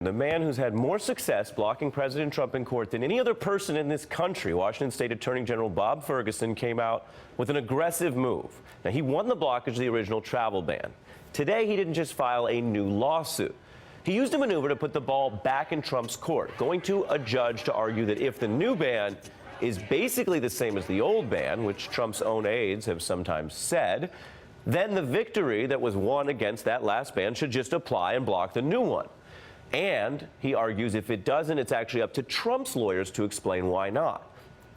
The man who's had more success blocking President Trump in court than any other person in this country, Washington State Attorney General Bob Ferguson, came out with an aggressive move. Now, he won the blockage of the original travel ban. Today, he didn't just file a new lawsuit. He used a maneuver to put the ball back in Trump's court, going to a judge to argue that if the new ban is basically the same as the old ban, which Trump's own aides have sometimes said, then the victory that was won against that last ban should just apply and block the new one. And he argues if it doesn't, it's actually up to Trump's lawyers to explain why not.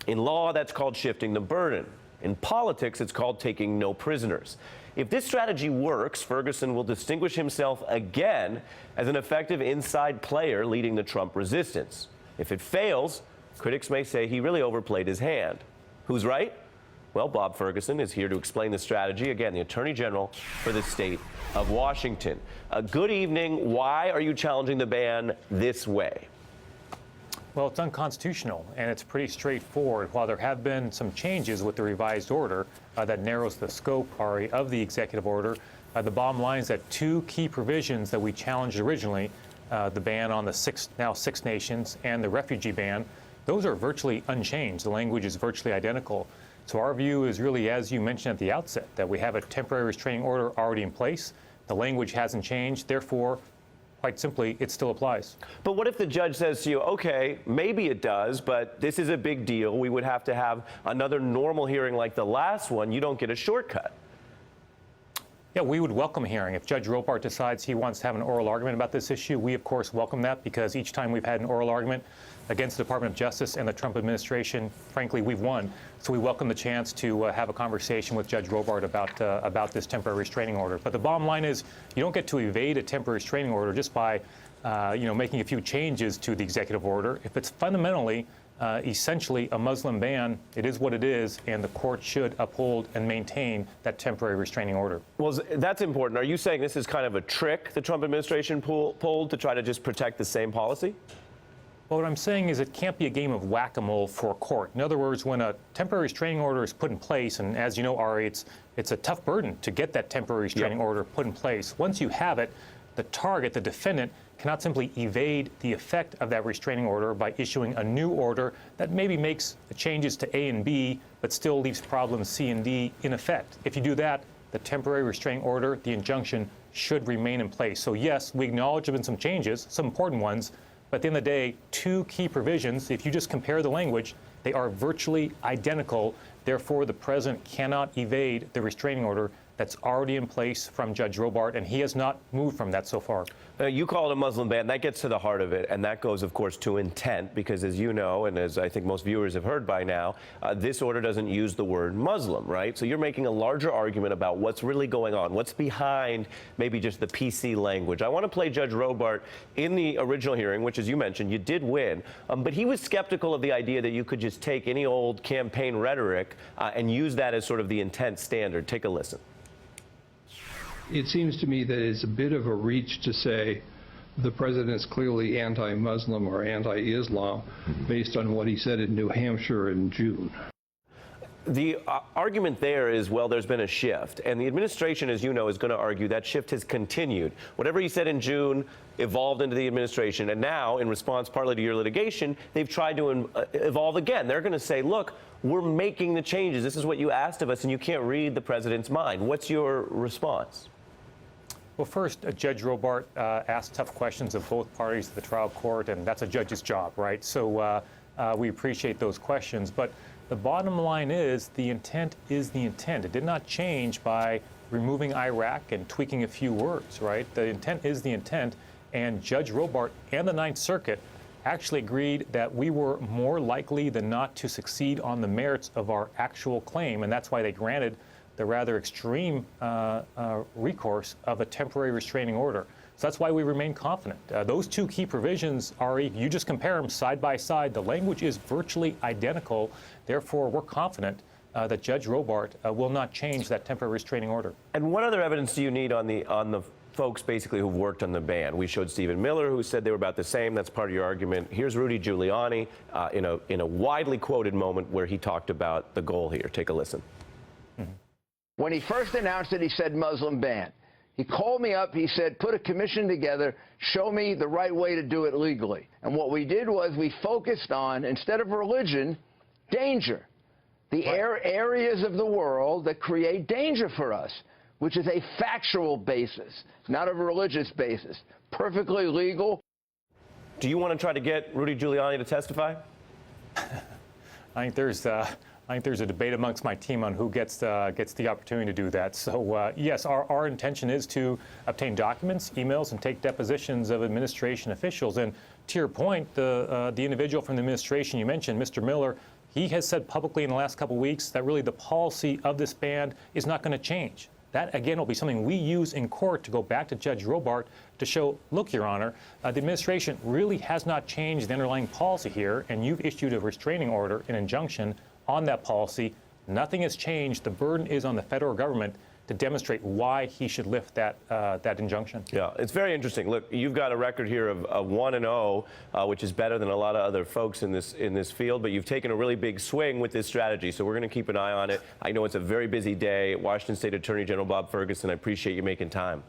In law, that's called shifting the burden. In politics, it's called taking no prisoners. If this strategy works, Ferguson will distinguish himself again as an effective inside player leading the Trump resistance. If it fails, critics may say he really overplayed his hand. Who's right? Well, Bob Ferguson is here to explain the strategy. Again, the Attorney General for the state of Washington. Good evening. Why are you challenging the ban this way? Well, it's unconstitutional, and it's pretty straightforward. While there have been some changes with the revised order that narrows the scope, Ari, of the executive order, the bottom line is that two key provisions that we challenged originally, the ban on the now six nations and the refugee ban, those are virtually unchanged. The language is virtually identical. So our view is really, as you mentioned at the outset, that we have a temporary restraining order already in place. The language hasn't changed. Therefore, quite simply, it still applies. But what if the judge says to you, okay, maybe it does, but this is a big deal. We would have to have another normal hearing like the last one. You don't get a shortcut. Yeah, we would welcome a hearing. If Judge Robart decides he wants to have an oral argument about this issue, we, of course, welcome that, because each time we've had an oral argument against the Department of Justice and the Trump administration, frankly, we've won. So we welcome the chance to have a conversation with Judge Robart about this temporary restraining order. But the bottom line is you don't get to evade a temporary restraining order just by making a few changes to the executive order. If it's fundamentally essentially a Muslim ban, it is what it is, and the court should uphold and maintain that temporary restraining order. Well, that's important. Are you saying this is kind of a trick the Trump administration pulled to try to just protect the same policy? Well, what I'm saying is it can't be a game of whack-a-mole for a court. In other words, when a temporary restraining order is put in place, and as you know, Ari, it's a tough burden to get that temporary restraining order put in place. Once you have it, the target, the defendant, cannot simply evade the effect of that restraining order by issuing a new order that maybe makes changes to A and B, but still leaves problems C and D in effect. If you do that, the temporary restraining order, the injunction, should remain in place. So yes, we acknowledge there have been some changes, some important ones, but at the end of the day, two key provisions, if you just compare the language, they are virtually identical. Therefore, the president cannot evade the restraining order that's already in place from Judge Robart, and he has not moved from that so far. You call it a Muslim ban. That gets to the heart of it, and that goes, of course, to intent, because as you know, and as I think most viewers have heard by now, this order doesn't use the word Muslim, right? So you're making a larger argument about what's really going on, what's behind maybe just the PC language. I want to play Judge Robart in the original hearing, which, as you mentioned, you did win, but he was skeptical of the idea that you could just take any old campaign rhetoric and use that as sort of the intent standard. Take a listen. It seems to me that it's a bit of a reach to say the president's clearly anti-Muslim or anti-Islam based on what he said in New Hampshire in June. The argument there is, well, there's been a shift, and the administration, as you know, is going to argue that shift has continued. Whatever he said in June evolved into the administration, and now, in response partly to your litigation, they've tried to evolve again. They're going to say, look, we're making the changes. This is what you asked of us, and you can't read the president's mind. What's your response? Well, first, Judge Robart asked tough questions of both parties to the trial court, and that's a judge's job, right? So we appreciate those questions. But the bottom line is the intent is the intent. It did not change by removing Iraq and tweaking a few words, right? The intent is the intent, and Judge Robart and the Ninth Circuit actually agreed that we were more likely than not to succeed on the merits of our actual claim, and that's why they granted the rather extreme recourse of a temporary restraining order. So that's why we remain confident. Those two key provisions are, you just compare them side by side, the language is virtually identical. Therefore, we're confident that Judge Robart will not change that temporary restraining order. And what other evidence do you need on the folks basically who've worked on the ban? We showed Stephen Miller, who said they were about the same. That's part of your argument. Here's Rudy Giuliani in a widely quoted moment where he talked about the goal here. Take a listen. When he first announced it, he said Muslim ban. He called me up. He said, put a commission together. Show me the right way to do it legally. And what we did was we focused on, instead of religion, danger. The areas of the world that create danger for us, which is a factual basis, not a religious basis. Perfectly legal. Do you want to try to get Rudy Giuliani to testify? I think there's a debate amongst my team on who gets the opportunity to do that. So yes, our intention is to obtain documents, emails, and take depositions of administration officials. And to your point, the individual from the administration you mentioned, Mr. Miller, he has said publicly in the last couple of weeks that really the policy of this ban is not going to change. That, again, will be something we use in court to go back to Judge Robart to show, look, Your Honor, the administration really has not changed the underlying policy here, and you've issued a restraining order, an injunction on that policy. Nothing has changed. The burden is on the federal government to demonstrate why he should lift that injunction. Yeah, it's very interesting. Look, you've got a record here of 1-0, which is better than a lot of other folks in this field, but you've taken a really big swing with this strategy, so we're going to keep an eye on it. I know it's a very busy day. Washington State Attorney General Bob Ferguson, I appreciate you making time.